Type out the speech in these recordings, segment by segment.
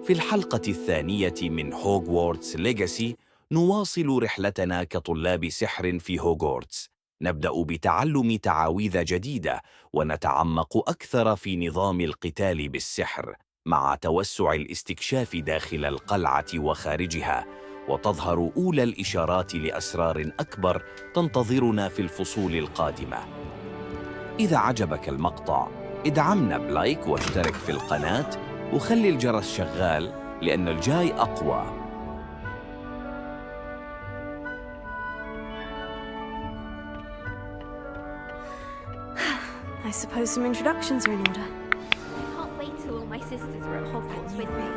في الحلقة الثانية من هوجورتس ليجاسي نواصل رحلتنا كطلاب سحر في هوجورتس. نبدأ بتعلم تعاويذ جديدة ونتعمق أكثر في نظام القتال بالسحر مع توسع الاستكشاف داخل القلعة وخارجها، وتظهر أولى الإشارات لأسرار أكبر تنتظرنا في الفصول القادمة. إذا عجبك المقطع ادعمنا بلايك واشترك في القناة وخلي الجرس شغال لأن الجاي أقوى. I suppose some introductions are in order. I can't wait till all my sisters are at Hogwarts with me.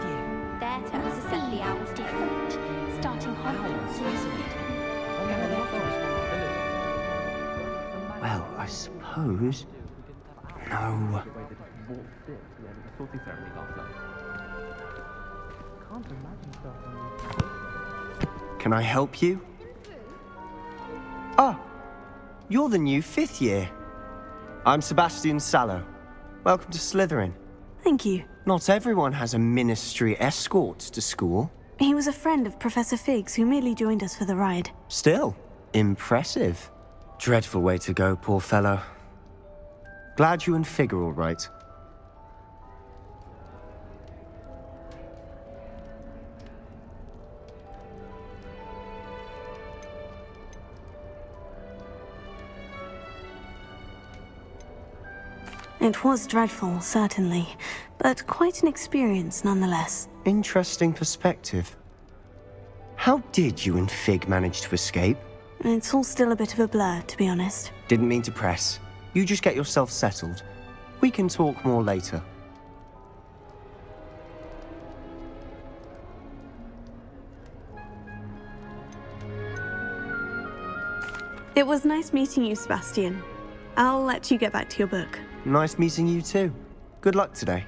There to set the hours different, starting Hogwarts. Well, I suppose... No. Can I help you? Ah, you're the new 5th year. I'm Sebastian Sallow. Welcome to Slytherin. Thank you. Not everyone has a ministry escort to school. He was a friend of Professor Fig's who merely joined us for the ride. Still, impressive. Dreadful way to go, poor fellow. Glad you and Fig are all right. It was dreadful, certainly, but quite an experience nonetheless. Interesting perspective. How did you and Fig manage to escape? It's all still a bit of a blur, to be honest. Didn't mean to press. You just get yourself settled. We can talk more later. It was nice meeting you, Sebastian. I'll let you get back to your book. Nice meeting you too. Good luck today.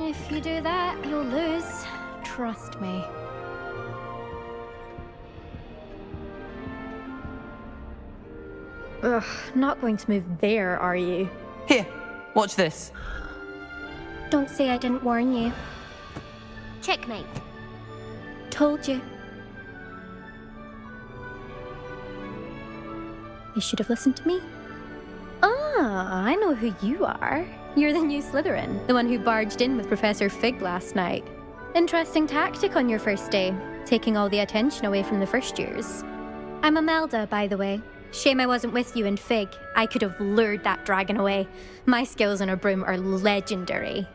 If you do that, you'll lose. Trust me. Ugh, not going to move there, are you? Here, watch this. Don't say I didn't warn you. Checkmate. Told you. You should have listened to me. Ah, I know who you are. You're the new Slytherin, the one who barged in with Professor Fig last night. Interesting tactic on your first day, taking all the attention away from the first years. I'm Imelda, by the way. Shame I wasn't with you and Fig. I could have lured that dragon away. My skills on a broom are legendary.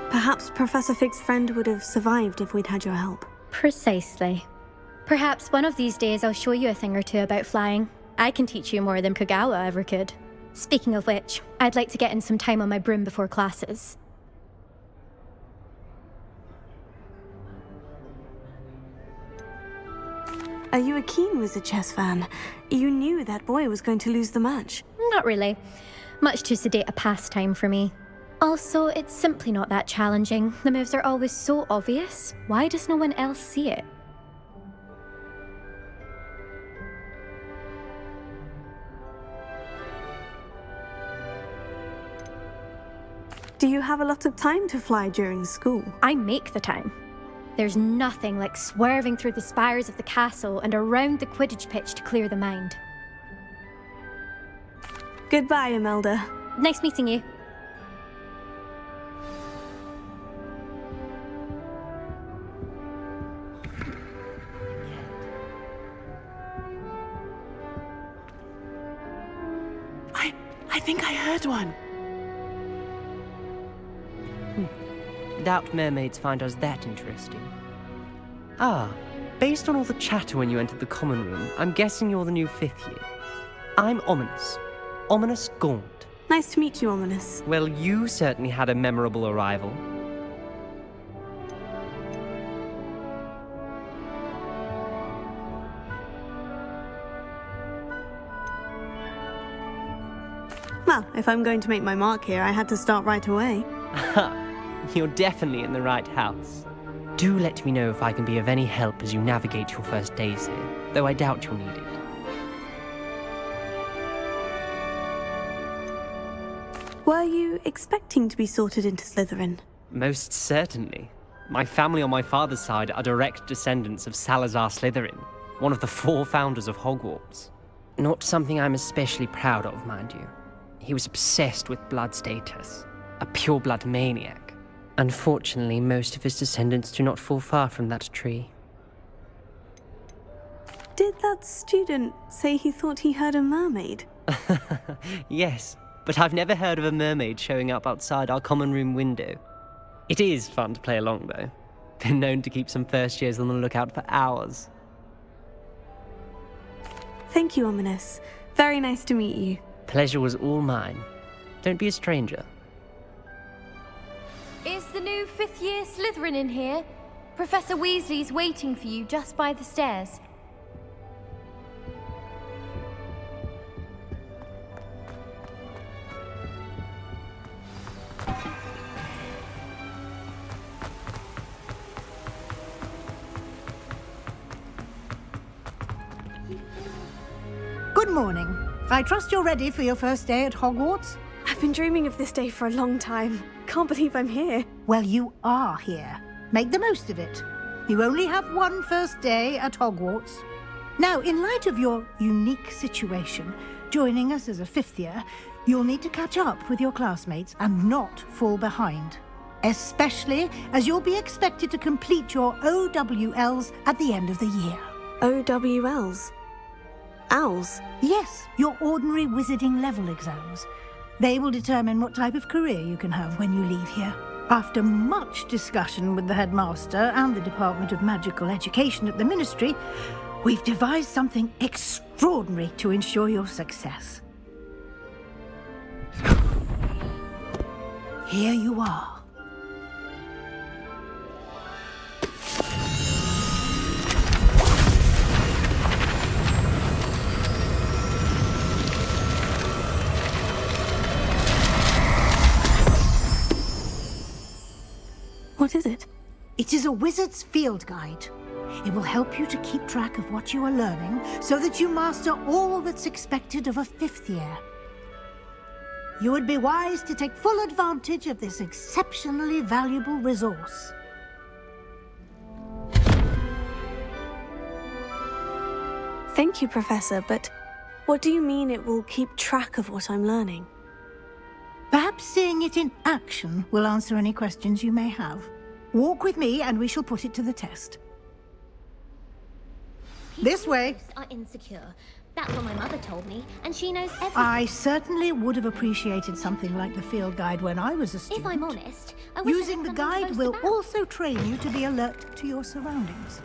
Perhaps Professor Fig's friend would have survived if we'd had your help. Precisely. Perhaps one of these days I'll show you a thing or two about flying. I can teach you more than Kagawa ever could. Speaking of which, I'd like to get in some time on my broom before classes. Are you a keen Wizard chess fan? You knew that boy was going to lose the match. Not really. Much too sedate a pastime for me. Also, it's simply not that challenging. The moves are always so obvious. Why does no one else see it? Do you have a lot of time to fly during school? I make the time. There's nothing like swerving through the spires of the castle and around the Quidditch pitch to clear the mind. Goodbye, Imelda. Nice meeting you. I think I heard one. Doubt mermaids find us that interesting. Ah, based on all the chatter when you entered the common room, I'm guessing you're the new 5th year. I'm Ominous. Ominous Gaunt. Nice to meet you, Ominous. Well, you certainly had a memorable arrival. Well, if I'm going to make my mark here, I had to start right away. You're definitely in the right house. Do let me know if I can be of any help as you navigate your first days here, though I doubt you'll need it. Were you expecting to be sorted into Slytherin? Most certainly. My family on my father's side are direct descendants of Salazar Slytherin, one of the 4 founders of Hogwarts. Not something I'm especially proud of, mind you. He was obsessed with blood status, a pure-blood maniac. Unfortunately, most of his descendants do not fall far from that tree. Did that student say he thought he heard a mermaid? Yes, but I've never heard of a mermaid showing up outside our common room window. It is fun to play along, though. Been known to keep some first years on the lookout for hours. Thank you, Ominous. Very nice to meet you. Pleasure was all mine. Don't be a stranger. Is the new 5th year Slytherin in here? Professor Weasley's waiting for you just by the stairs. Good morning. I trust you're ready for your first day at Hogwarts? I've been dreaming of this day for a long time. Can't believe I'm here. Well, you are here. Make the most of it. You only have one first day at Hogwarts. Now, in light of your unique situation, joining us as a 5th year, you'll need to catch up with your classmates and not fall behind. Especially as you'll be expected to complete your OWLs at the end of the year. OWLs? Owls? Yes, your ordinary wizarding level exams. They will determine what type of career you can have when you leave here. After much discussion with the headmaster and the Department of Magical Education at the Ministry, we've devised something extraordinary to ensure your success. Here you are. What is it? It is a wizard's field guide. It will help you to keep track of what you are learning so that you master all that's expected of a 5th year. You would be wise to take full advantage of this exceptionally valuable resource. Thank you, Professor, but what do you mean it will keep track of what I'm learning? Perhaps seeing it in action will answer any questions you may have. Walk with me and we shall put it to the test. This way. Are insecure. That's what my mother told me, and she knows everything. I certainly would have appreciated something like the field guide when I was a student. If I'm honest, I wish I Using had the something to guide boast will about. also train you to be alert to your surroundings.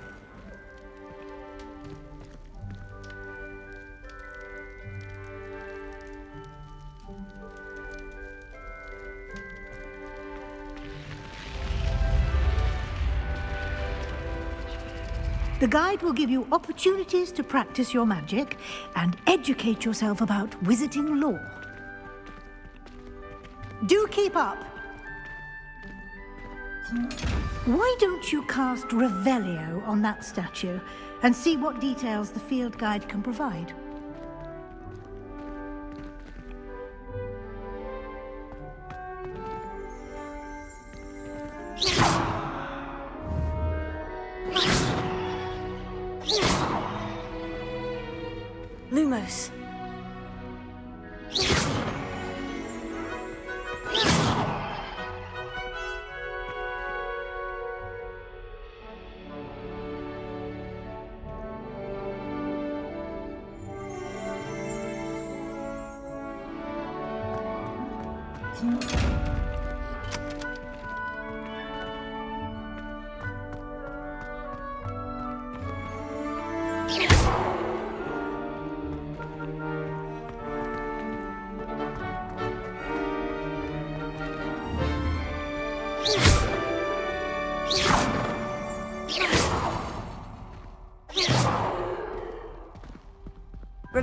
The guide will give you opportunities to practice your magic and educate yourself about wizarding lore. Do keep up. Why don't you cast Revelio on that statue and see what details the field guide can provide? Lumos.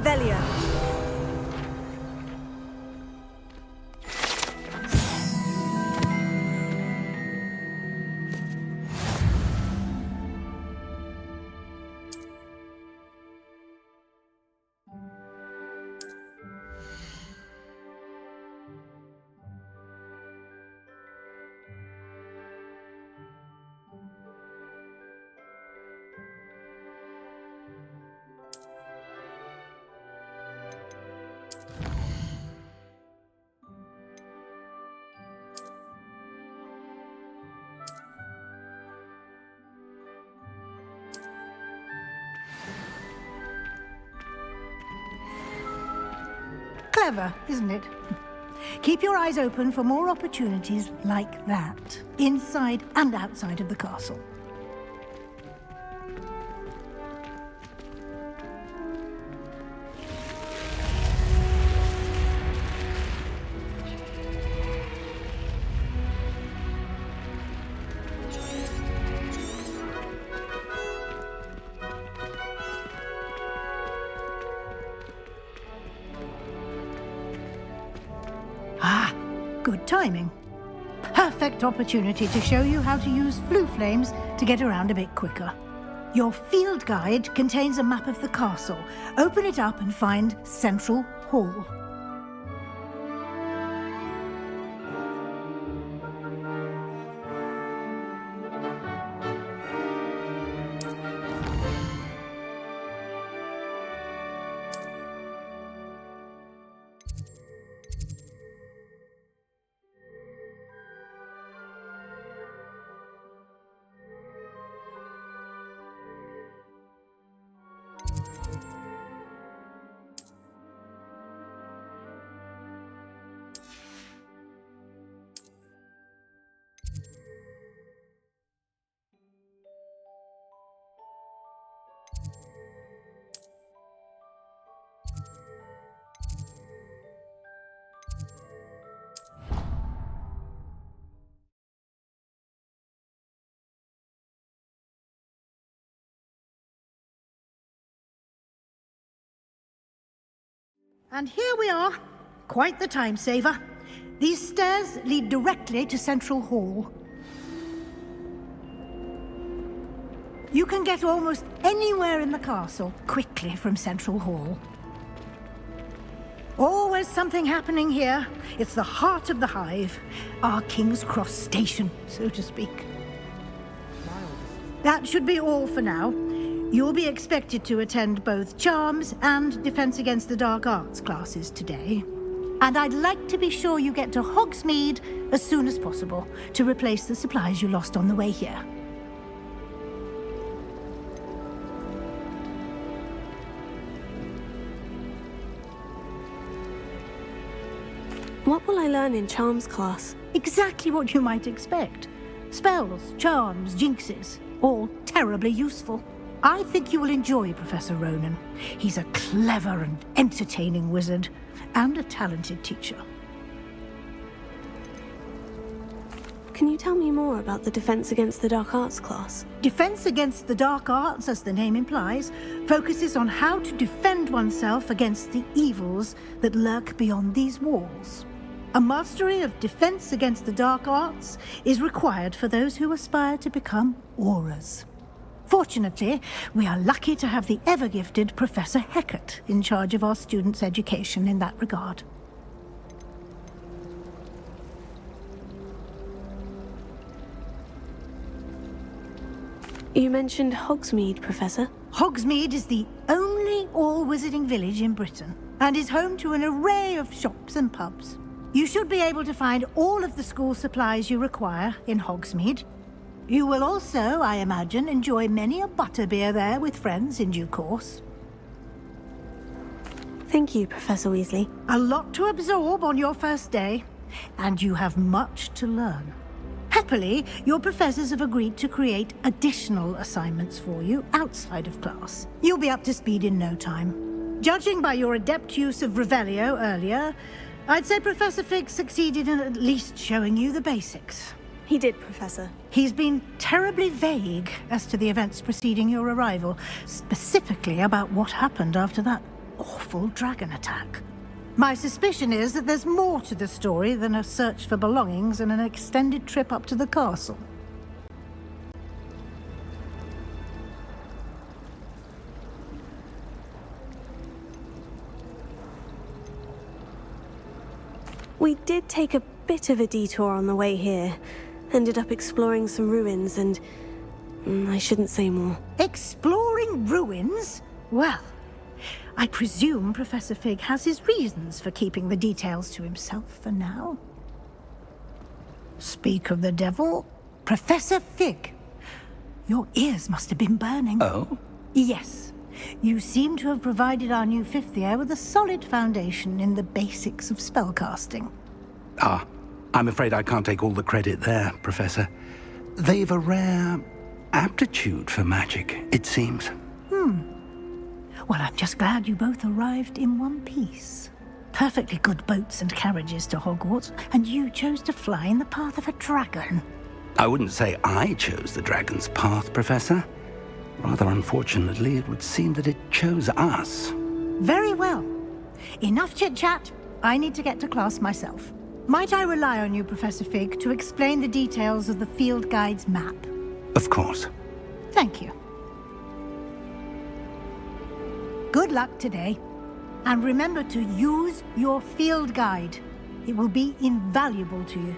Revelio. Clever, isn't it? Keep your eyes open for more opportunities like that, inside and outside of the castle. Good timing. Perfect opportunity to show you how to use flue flames to get around a bit quicker. Your field guide contains a map of the castle. Open it up and find Central Hall. And here we are. Quite the time saver. These stairs lead directly to Central Hall. You can get almost anywhere in the castle quickly from Central Hall. Always something happening here. It's the heart of the hive. Our King's Cross station, so to speak. That should be all for now. You'll be expected to attend both Charms and Defense Against the Dark Arts classes today. And I'd like to be sure you get to Hogsmeade as soon as possible to replace the supplies you lost on the way here. What will I learn in Charms class? Exactly what you might expect. Spells, charms, jinxes, all terribly useful. I think you will enjoy Professor Ronan. He's a clever and entertaining wizard, and a talented teacher. Can you tell me more about the Defense Against the Dark Arts class? Defense Against the Dark Arts, as the name implies, focuses on how to defend oneself against the evils that lurk beyond these walls. A mastery of Defense Against the Dark Arts is required for those who aspire to become auras. Fortunately, we are lucky to have the ever-gifted Professor Hecat in charge of our students' education in that regard. You mentioned Hogsmeade, Professor. Hogsmeade is the only all-wizarding village in Britain, and is home to an array of shops and pubs. You should be able to find all of the school supplies you require in Hogsmeade. You will also, I imagine, enjoy many a butterbeer there with friends in due course. Thank you, Professor Weasley. A lot to absorb on your first day, and you have much to learn. Happily, your professors have agreed to create additional assignments for you outside of class. You'll be up to speed in no time. Judging by your adept use of Revelio earlier, I'd say Professor Fig succeeded in at least showing you the basics. He did, Professor. He's been terribly vague as to the events preceding your arrival, specifically about what happened after that awful dragon attack. My suspicion is that there's more to the story than a search for belongings and an extended trip up to the castle. We did take a bit of a detour on the way here. Ended up exploring some ruins and... I shouldn't say more. Exploring ruins? Well, I presume Professor Fig has his reasons for keeping the details to himself for now. Speak of the devil, Professor Fig. Your ears must have been burning. Oh? Yes. You seem to have provided our new fifth year with a solid foundation in the basics of spellcasting. Ah, I'm afraid I can't take all the credit there, Professor. They've a rare aptitude for magic, it seems. Well, I'm just glad you both arrived in one piece. Perfectly good boats and carriages to Hogwarts, and you chose to fly in the path of a dragon. I wouldn't say I chose the dragon's path, Professor. Rather unfortunately, it would seem that it chose us. Very well. Enough chit-chat. I need to get to class myself. Might I rely on you, Professor Fig, to explain the details of the field guide's map? Of course. Thank you. Good luck today. And remember to use your field guide. It will be invaluable to you.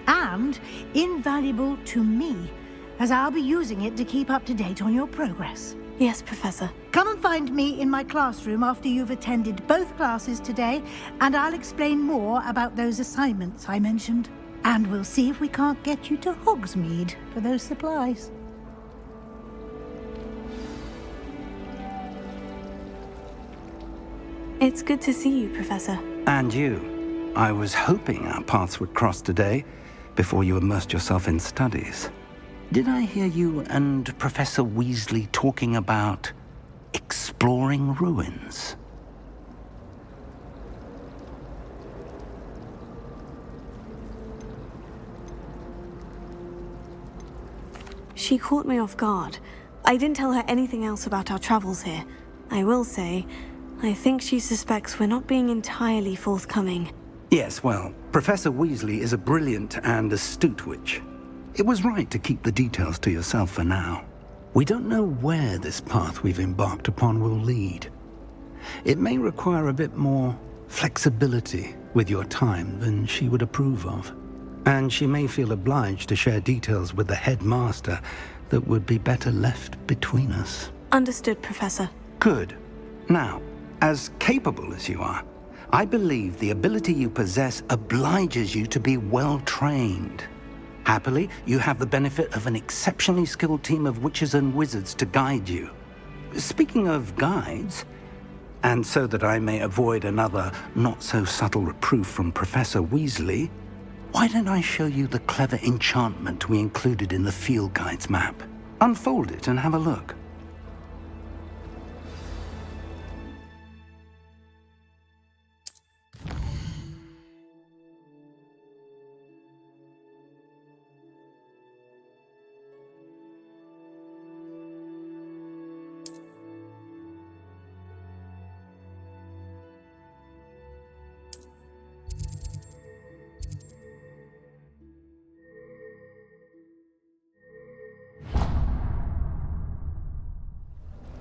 And invaluable to me, as I'll be using it to keep up to date on your progress. Yes, Professor. Come and find me in my classroom after you've attended both classes today, and I'll explain more about those assignments I mentioned. And we'll see if we can't get you to Hogsmeade for those supplies. It's good to see you, Professor. And you. I was hoping our paths would cross today, before you immersed yourself in studies. Did I hear you and Professor Weasley talking about exploring ruins? She caught me off guard. I didn't tell her anything else about our travels here. I will say, I think she suspects we're not being entirely forthcoming. Yes, well, Professor Weasley is a brilliant and astute witch. It was right to keep the details to yourself for now. We don't know where this path we've embarked upon will lead. It may require a bit more flexibility with your time than she would approve of. And she may feel obliged to share details with the headmaster that would be better left between us. Understood, Professor. Good. Now, as capable as you are, I believe the ability you possess obliges you to be well-trained. Happily, you have the benefit of an exceptionally skilled team of witches and wizards to guide you. Speaking of guides, and so that I may avoid another not-so-subtle reproof from Professor Weasley, why don't I show you the clever enchantment we included in the field guide's map? Unfold it and have a look.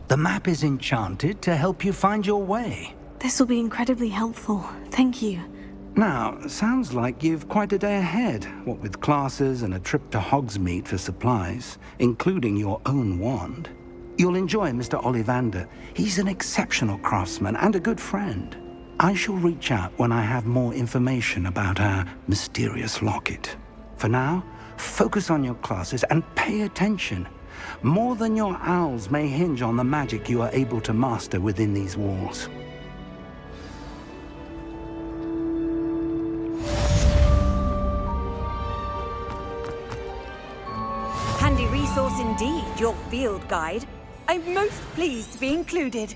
The map is enchanted to help you find your way. This will be incredibly helpful. Thank you. Now, sounds like you've quite a day ahead, what with classes and a trip to Hogsmeade for supplies, including your own wand. You'll enjoy Mr. Ollivander. He's an exceptional craftsman and a good friend. I shall reach out when I have more information about our mysterious locket. For now, focus on your classes and pay attention. More than your owls may hinge on the magic you are able to master within these walls. Handy resource indeed, your field guide. I'm most pleased to be included.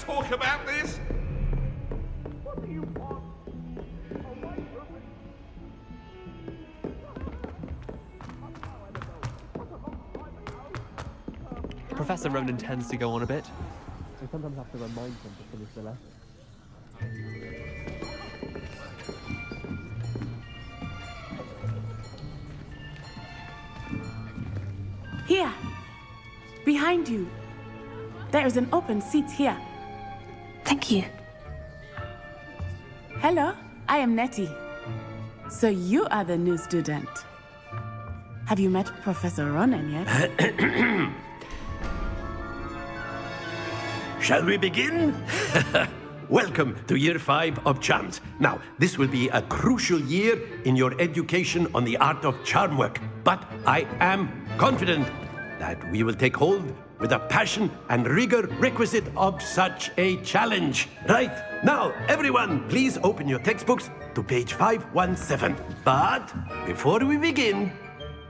talk about this? What do you want? Professor Ronan tends to go on a bit. I sometimes have to remind him to finish the lesson. Here! Behind you! There is an open seat here. Thank you. Hello, I am Nettie. So you are the new student. Have you met Professor Ronan yet? Shall we begin? Welcome to Year 5 of Charms. Now, this will be a crucial year in your education on the art of charm work. But I am confident that we will take hold with the passion and rigor requisite of such a challenge. Right, now, everyone, please open your textbooks to page 517. But before we begin,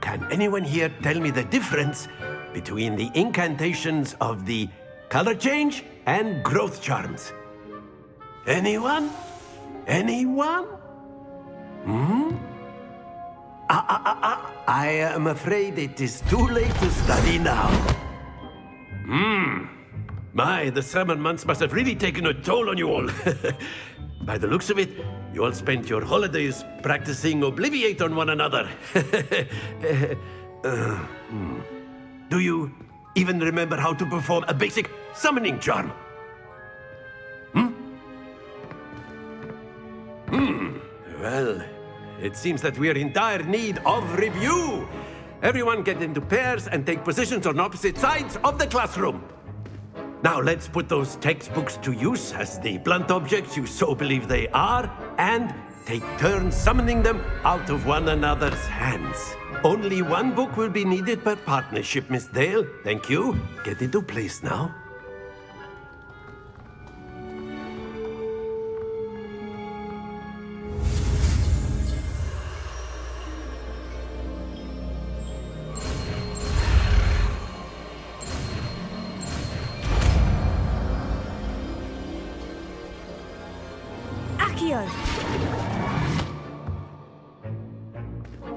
can anyone here tell me the difference between the incantations of the color change and growth charms? Anyone? Anyone? I am afraid it is too late to study now. My, the summer months must have really taken a toll on you all. By the looks of it, you all spent your holidays practicing Obliviate on one another. Do you even remember how to perform a basic summoning charm? Well, it seems that we are in dire need of review. Everyone get into pairs and take positions on opposite sides of the classroom. Now let's put those textbooks to use as the blunt objects you so believe they are, and take turns summoning them out of one another's hands. Only one book will be needed per partnership, Miss Dale. Thank you. Get into place now.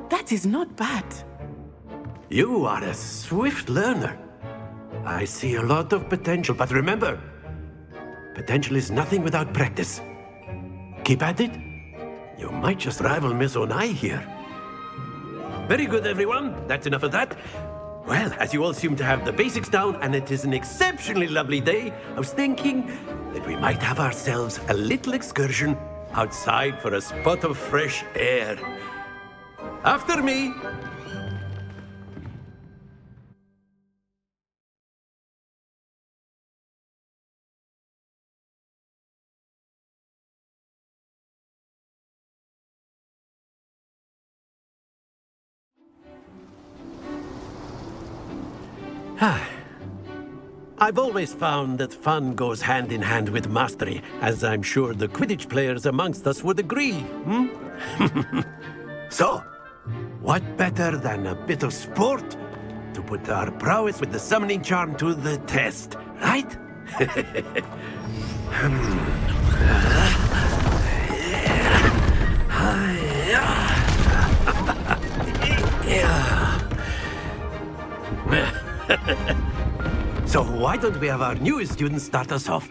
That is not bad. You are a swift learner. I see a lot of potential, but remember, potential is nothing without practice. Keep at it. You might just rival Miss Onai here. Very good, everyone. That's enough of that. Well, as you all seem to have the basics down, and it is an exceptionally lovely day, I was thinking that we might have ourselves a little excursion outside for a spot of fresh air. After me. I've always found that fun goes hand in hand with mastery, as I'm sure the Quidditch players amongst us would agree. So, what better than a bit of sport to put our prowess with the summoning charm to the test, right? So why don't we have our newest student start us off?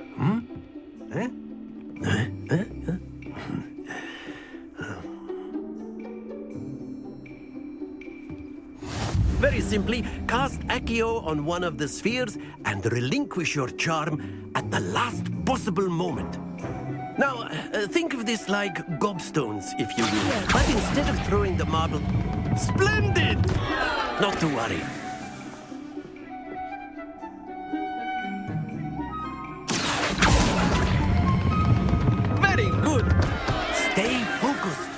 Very simply, cast Accio on one of the spheres and relinquish your charm at the last possible moment. Now, think of this like gobstones, if you will. But instead of throwing the marble... Splendid! Not to worry. Very good. Stay focused.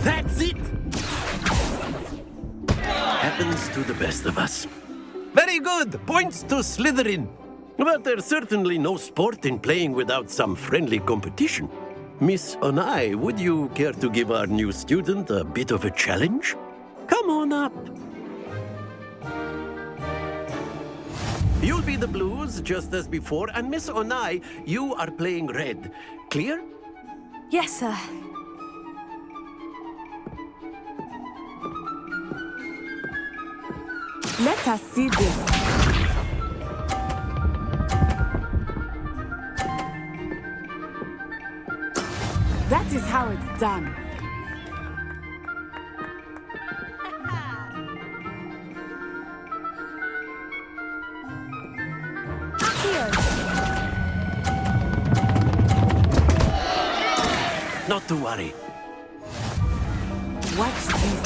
That's it! Happens to the best of us. Very good! Points to Slytherin. But there's certainly no sport in playing without some friendly competition. Miss Onai, would you care to give our new student a bit of a challenge? Come on up. You'll be the blues just as before, and Miss Onai, you are playing red. Clear? Yes, sir. Let us see this. That is how it's done. Not to worry. Watch this.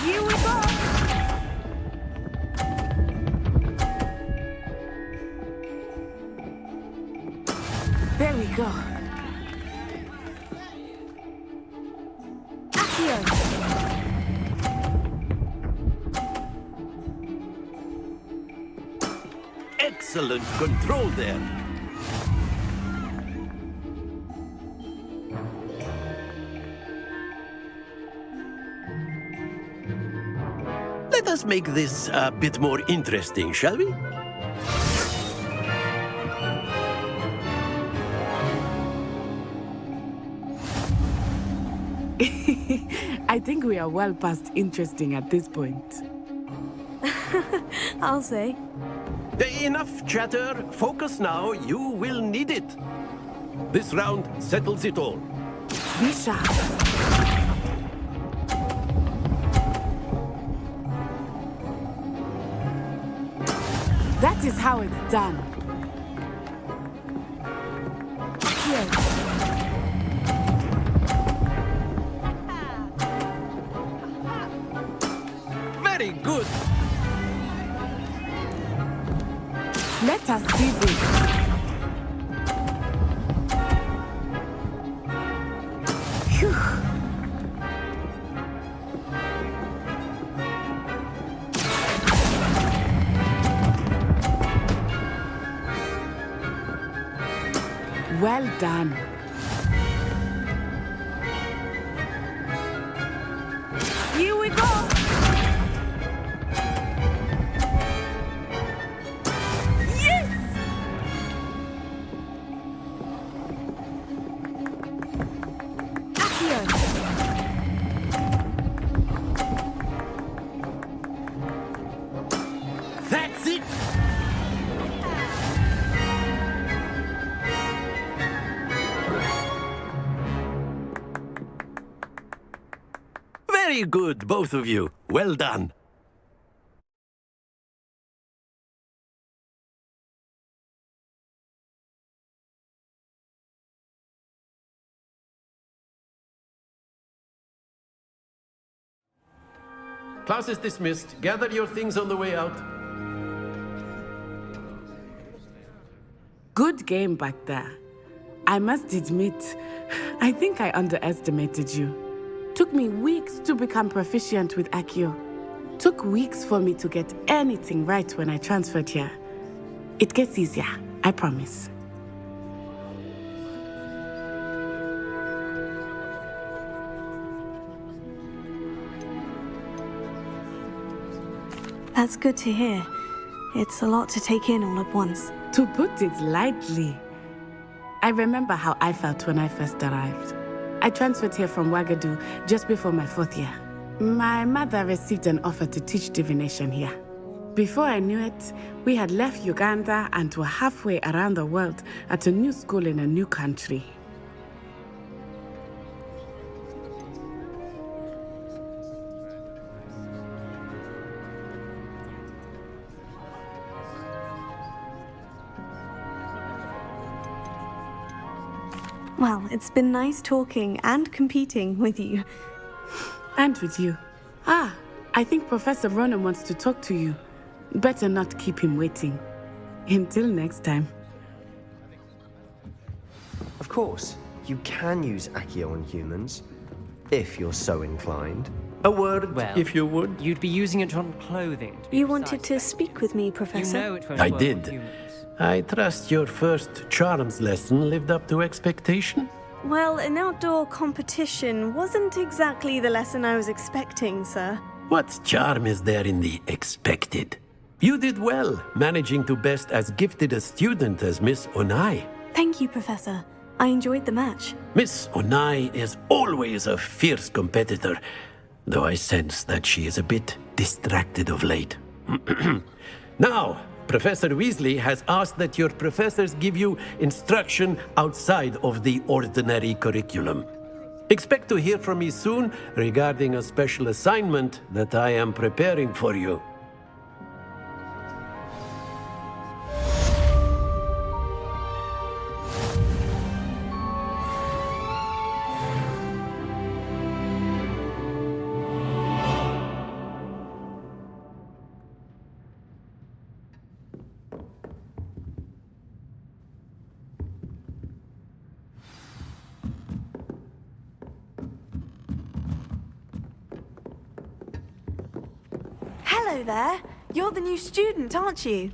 Here we go! There we go. Excellent control there. Let us make this a bit more interesting, shall we? I think we are well past interesting at this point. I'll say. Enough chatter. Focus now. You will need it. This round settles it all. Be sharp. That is how it's done. Very good. Let us see this. Phew. Well done. Here we go! That's it. Very good, both of you. Well done. Class is dismissed. Gather your things on the way out. Good game back there. I must admit, I think I underestimated you. Took me weeks to become proficient with Accio. Took weeks for me to get anything right when I transferred here. It gets easier, I promise. That's good to hear. It's a lot to take in all at once. To put it lightly, I remember how I felt when I first arrived. I transferred here from Ouagadougou just before my 4th year. My mother received an offer to teach divination here. Before I knew it, we had left Uganda and were halfway around the world at a new school in a new country. Well, it's been nice talking and competing with you. And with you. Ah, I think Professor Ronan wants to talk to you. Better not keep him waiting. Until next time. Of course, you can use Accio on humans, if you're so inclined. A word, Well, if you would. You'd be using it on clothing. to be You wanted to precise. speak with me, Professor? You know it won't I work did. on humans. I trust your first charms lesson lived up to expectation? Well, an outdoor competition wasn't exactly the lesson I was expecting, sir. What charm is there in the expected? You did well, managing to best as gifted a student as Miss Onai. Thank you, Professor. I enjoyed the match. Miss Onai is always a fierce competitor, though I sense that she is a bit distracted of late. Now, Professor Weasley has asked that your professors give you instruction outside of the ordinary curriculum. Expect to hear from me soon regarding a special assignment that I am preparing for you. Hello there. You're the new student, aren't you?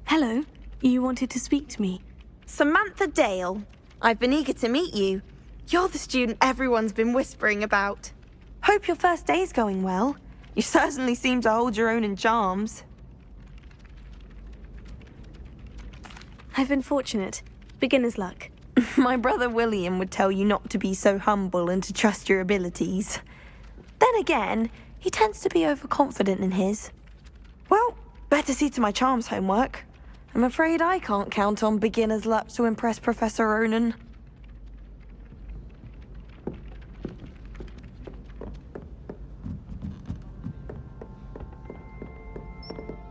Hello. You wanted to speak to me. Samantha Dale. I've been eager to meet you. You're the student everyone's been whispering about. Hope your first day's going well. You certainly seem to hold your own in charms. I've been fortunate. Beginner's luck. My brother William would tell you not to be so humble and to trust your abilities. Then again, he tends to be overconfident in his. Well, better see to my charms homework. I'm afraid I can't count on beginner's luck to impress Professor Ronan.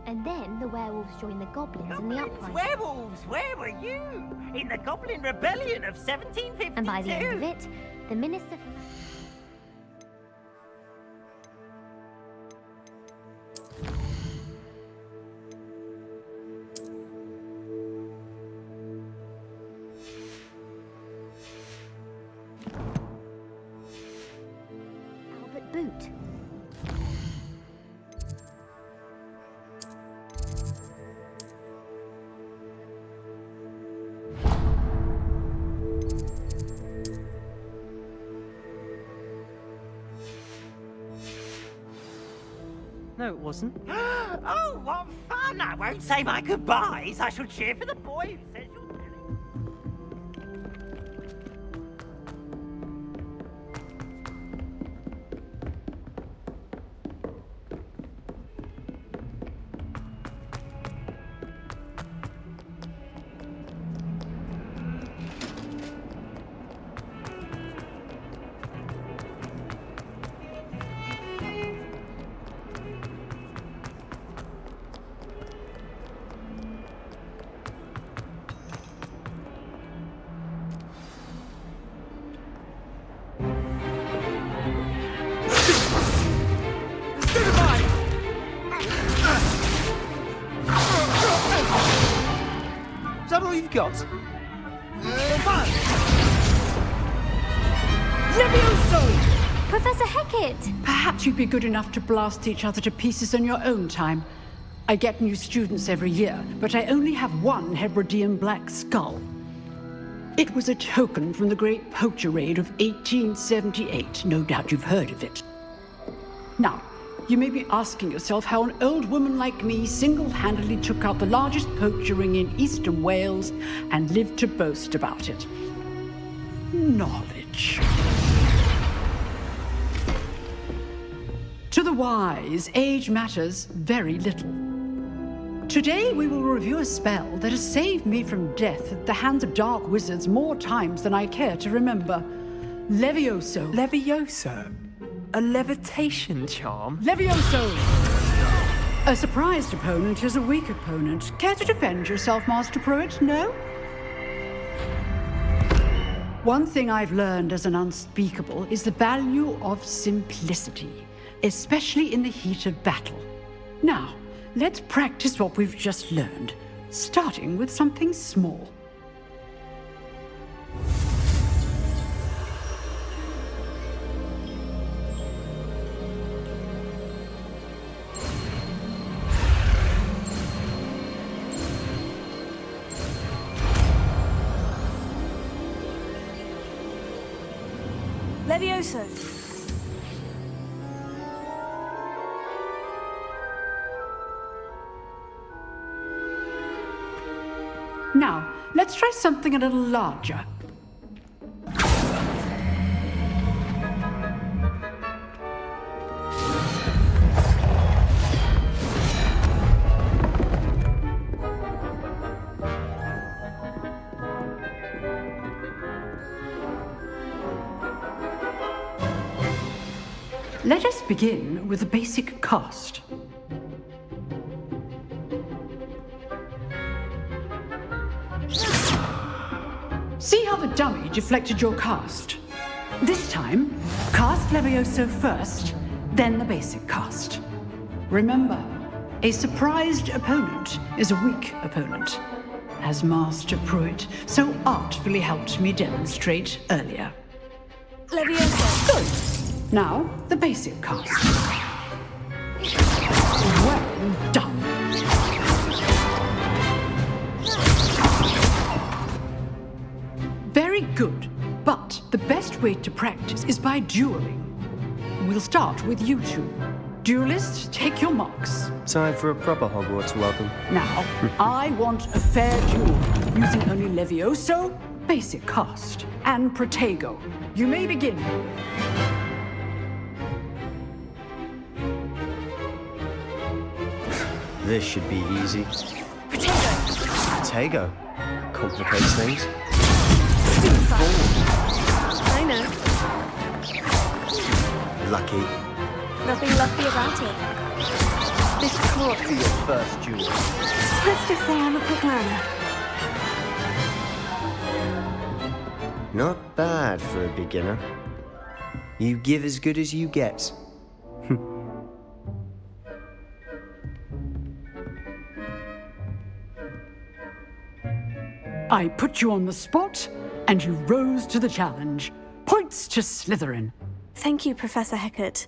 And then the werewolves joined the goblins in the uprising. Werewolves, where were you? In the Goblin Rebellion of 1752. And by the end of it, the minister... Albert Boot. No, it wasn't. Oh, what fun! I won't say my goodbyes. I shall cheer for the boy who says you're telling. Is that all you've got? Professor Hecat! Perhaps you'd be good enough to blast each other to pieces in your own time. I get new students every year, but I only have one Hebridean black skull. It was a token from the Great Poacher Raid of 1878. No doubt you've heard of it. Now, you may be asking yourself how an old woman like me single-handedly took out the largest poacher ring in eastern Wales and lived to boast about it. Knowledge. To the wise, age matters very little. Today we will review a spell that has saved me from death at the hands of dark wizards more times than I care to remember. Levioso. Levioso? A levitation charm? Levioso! A surprised opponent is a weak opponent. Care to defend yourself, Master Pruitt? No? One thing I've learned as an unspeakable is the value of simplicity, especially in the heat of battle. Now, let's practice what we've just learned, starting with something small. Levioso. Now, let's try something a little larger. Let us begin with the basic cast. See how the dummy deflected your cast? This time, cast Levioso first, then the basic cast. Remember, a surprised opponent is a weak opponent, as Master Pruitt so artfully helped me demonstrate earlier. Levioso. Good. Now, the basic cast. Well done. Very good, but the best way to practice is by dueling. We'll start with you two. Duelists, take your marks. Time for a proper Hogwarts welcome. Now, I want a fair duel, using only Levioso, basic cast, and Protego. You may begin. This should be easy. Protego. Complicates things. I know. Lucky. Nothing lucky about it. This can't be your first duel. Let's just say I'm a quick learner. Not bad for a beginner. You give as good as you get. I put you on the spot, and you rose to the challenge. Points to Slytherin. Thank you, Professor Hecat.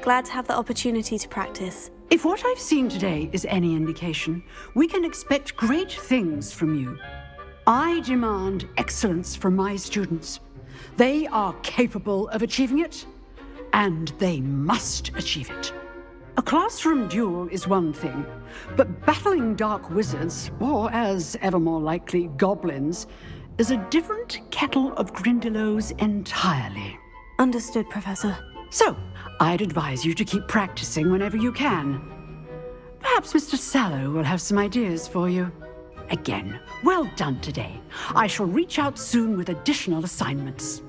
Glad to have the opportunity to practice. If what I've seen today is any indication, we can expect great things from you. I demand excellence from my students. They are capable of achieving it, and they must achieve it. A classroom duel is one thing, but battling dark wizards, or as ever more likely, goblins, is a different kettle of Grindylows entirely. Understood, Professor. So, I'd advise you to keep practicing whenever you can. Perhaps Mr. Sallow will have some ideas for you. Again, well done today. I shall reach out soon with additional assignments.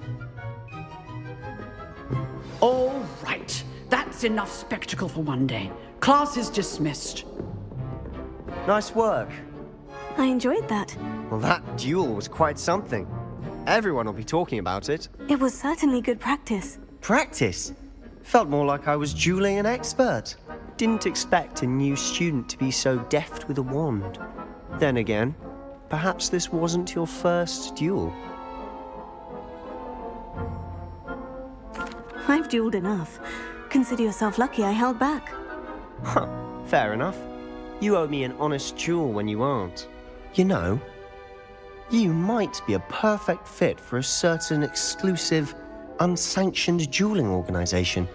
All right. That's enough spectacle for one day. Class is dismissed. Nice work. I enjoyed that. Well, that duel was quite something. Everyone will be talking about it. It was certainly good practice. Practice? Felt more like I was dueling an expert. Didn't expect a new student to be so deft with a wand. Then again, perhaps this wasn't your first duel. I've dueled enough. Consider yourself lucky I held back. Huh, fair enough. You owe me an honest duel when you aren't. You know, you might be a perfect fit for a certain exclusive, unsanctioned dueling organization.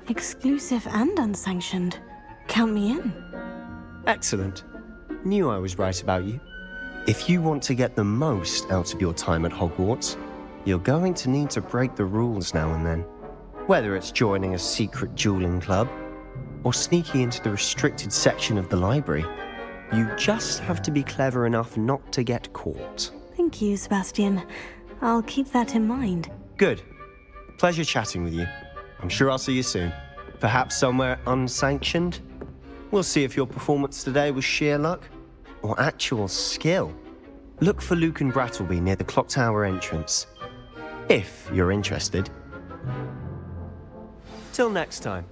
Exclusive and unsanctioned. Count me in. Excellent. Knew I was right about you. If you want to get the most out of your time at Hogwarts, you're going to need to break the rules now and then. Whether it's joining a secret dueling club, or sneaking into the restricted section of the library, you just have to be clever enough not to get caught. Thank you, Sebastian. I'll keep that in mind. Good. Pleasure chatting with you. I'm sure I'll see you soon. Perhaps somewhere unsanctioned? We'll see if your performance today was sheer luck or actual skill. Look for Luke and Brattleby near the clock tower entrance, if you're interested. Till next time.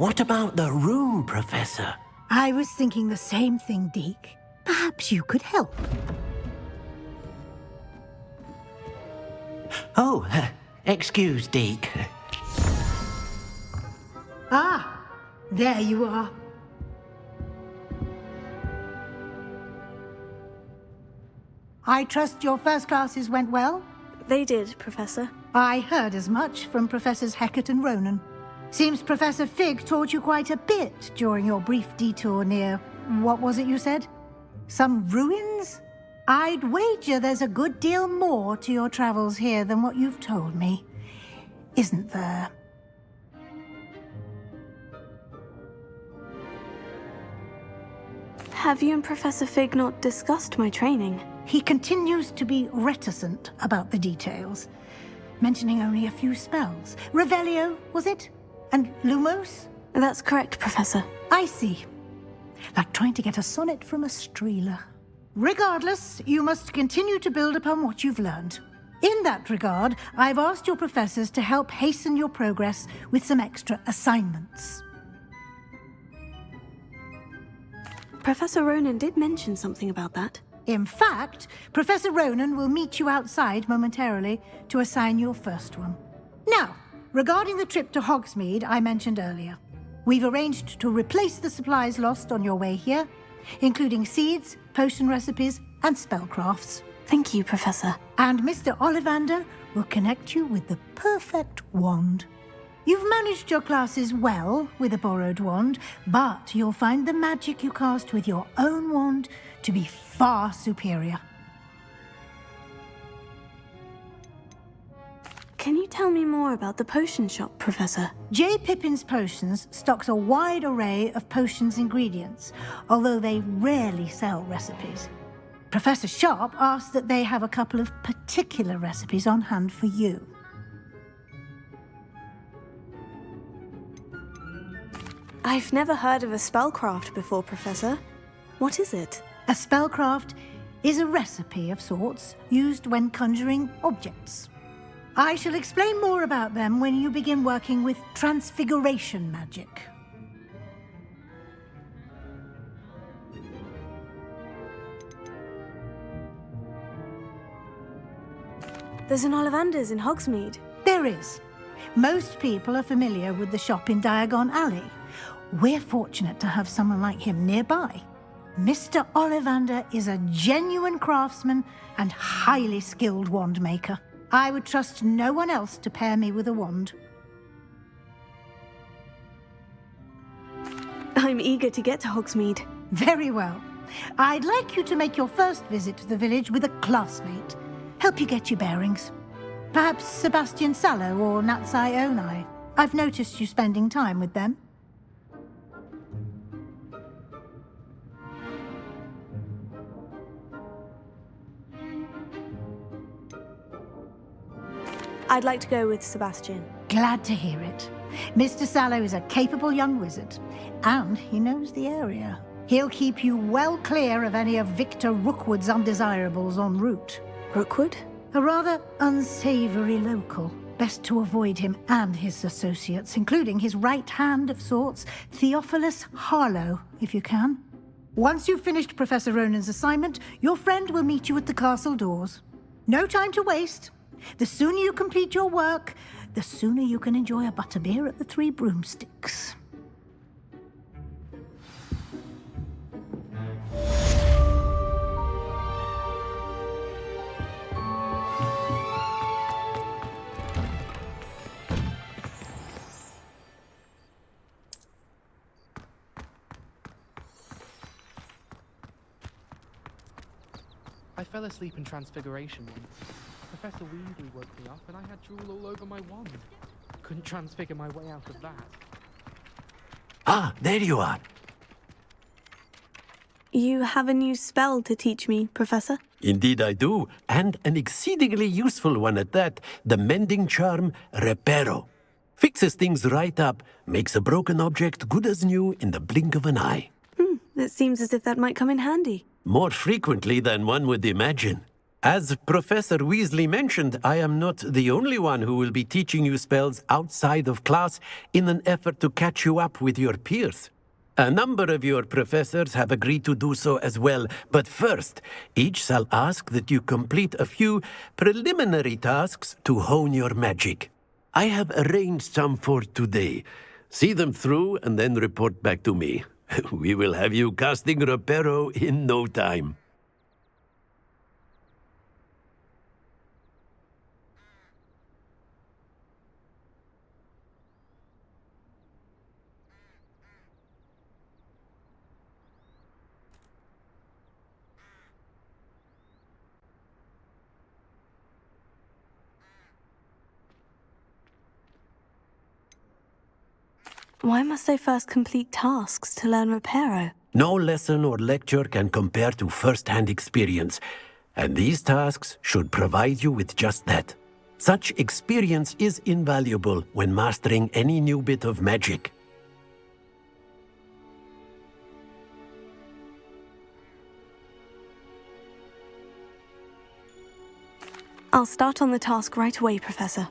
What about the room, Professor? I was thinking the same thing, Deke. Perhaps you could help. Oh, excuse, Deke. Ah, there you are. I trust your first classes went well? They did, Professor. I heard as much from Professors Hecat and Ronan. Seems Professor Fig taught you quite a bit during your brief detour near... what was it you said? Some ruins? I'd wager there's a good deal more to your travels here than what you've told me. Isn't there? Have you and Professor Fig not discussed my training? He continues to be reticent about the details, mentioning only a few spells. Revelio, was it? And Lumos? That's correct, Professor. I see. Like trying to get a sonnet from a streeler. Regardless, you must continue to build upon what you've learned. In that regard, I've asked your professors to help hasten your progress with some extra assignments. Professor Ronan did mention something about that. In fact, Professor Ronan will meet you outside momentarily to assign your first one. Now, regarding the trip to Hogsmeade I mentioned earlier, we've arranged to replace the supplies lost on your way here, including seeds, potion recipes, and spellcrafts. Thank you, Professor. And Mr. Ollivander will connect you with the perfect wand. You've managed your classes well with a borrowed wand, but you'll find the magic you cast with your own wand to be far superior. Can you tell me more about the potion shop, Professor? J. Pippin's Potions stocks a wide array of potions ingredients, although they rarely sell recipes. Professor Sharp asked that they have a couple of particular recipes on hand for you. I've never heard of a spellcraft before, Professor. What is it? A spellcraft is a recipe of sorts used when conjuring objects. I shall explain more about them when you begin working with transfiguration magic. There's an Ollivander's in Hogsmeade. There is. Most people are familiar with the shop in Diagon Alley. We're fortunate to have someone like him nearby. Mr. Ollivander is a genuine craftsman and highly skilled wand maker. I would trust no one else to pair me with a wand. I'm eager to get to Hogsmeade. Very well. I'd like you to make your first visit to the village with a classmate. Help you get your bearings. Perhaps Sebastian Sallow or Natsai Onai. I've noticed you spending time with them. I'd like to go with Sebastian. Glad to hear it. Mr. Sallow is a capable young wizard, and he knows the area. He'll keep you well clear of any of Victor Rookwood's undesirables en route. Rookwood? A rather unsavory local. Best to avoid him and his associates, including his right hand of sorts, Theophilus Harlow, if you can. Once you've finished Professor Ronan's assignment, your friend will meet you at the castle doors. No time to waste. The sooner you complete your work, the sooner you can enjoy a butterbeer at the Three Broomsticks. I fell asleep in Transfiguration once. Professor Weasley woke me up and I had drool all over my wand. Couldn't transfigure my way out of that. Ah, there you are. You have a new spell to teach me, Professor? Indeed I do, and an exceedingly useful one at that. The mending charm, Reparo. Fixes things right up, makes a broken object good as new in the blink of an eye. It seems as if that might come in handy. More frequently than one would imagine. As Professor Weasley mentioned, I am not the only one who will be teaching you spells outside of class in an effort to catch you up with your peers. A number of your professors have agreed to do so as well, but first, each shall ask that you complete a few preliminary tasks to hone your magic. I have arranged some for today. See them through and then report back to me. We will have you casting Reparo in no time. Why must I first complete tasks to learn Reparo? No lesson or lecture can compare to first-hand experience, and these tasks should provide you with just that. Such experience is invaluable when mastering any new bit of magic. I'll start on the task right away, Professor.